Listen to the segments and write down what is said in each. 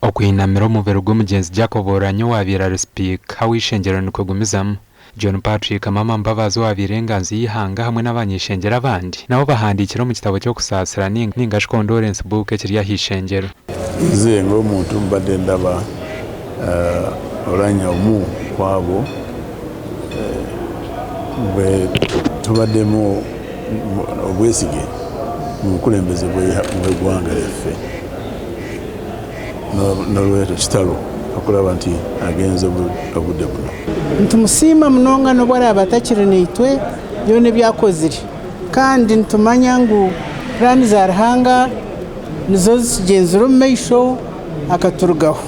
Okuhinamira omubiri gw'omugenzi Jacob Oranyo wabira speaker w'ishengero nikogumizamo John Patrick Mama Mbabazi wabira enganzi y'ihanga hamwe n'abanyishengero abandi nabo bahandikira mu kitabo cyo kusasira ningashi condolence book ekiri yahishengero. Nze ng'omuntu mbadde ndaba Oranyo omu kwabo bwe tubaddemu obwesige mu bukulembeze bw'eggwanga lyaffe n'olweto kitalo okulaba nti agenze obudde buno. Ntumusiima munonga n'obwalaba atakiri naitwe byona ebyakozire kandi ntumanya ngu pulaani za Ruhanga nizo zigenzera omu maisho akaturugaho.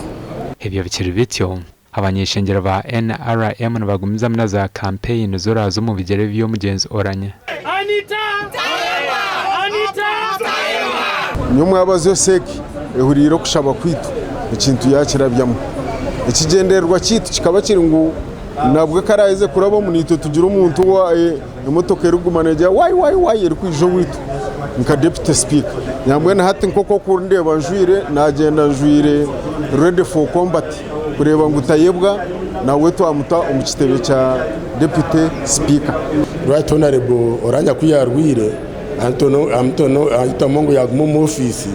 Ebyo bikiri bityo abanyeshengero ba NRM nibagumiza na za campaign zorazo mu bigere by'omugenzi Oranyo. Nyuma abazo seki ehuriro kushaba kwitu ikintu yakirabyamu ikigenderwa kitu kikaba kiri ngo nabwo karaize kuraba munito tugira umuntu wa emotoka erugumanaje wai eri kwijo witu nka deputy speaker nyambwe na hati nkoko kurndeba njwire nagenda njwire ready for combat kureba ngo Tayebwa na wetu amuta umukitebe cha deputy speaker. Right honorable Oranyo kuyarwire Antono ayitamongo yaguma mu office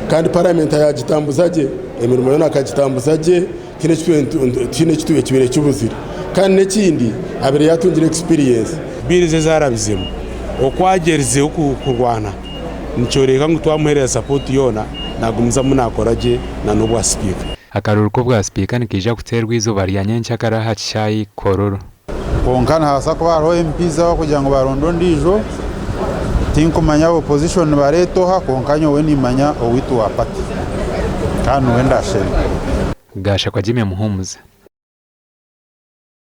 kandi parliament yagitambuzaje emirimo yona akagitambuzaje kine kituye kibere cy'ubuzira kandi n'ekindi abere yatungira experience birize zarabizemo okwagerize kurwana nicyoreka ngo twamuhereza support yona nagumza munakoraje na nobwa speaker. Akaruruko bwa speaker nikija guterwa izuba rya nyencyakara haciyayi kororo konkana hasa ko baro MPs aho kugira ngo barondo ndijo tinkumanya opposition baretoha konkanyo we nimanya owitu wapati kandi wenda sheri gasha kwa Jimmy Muhumuza.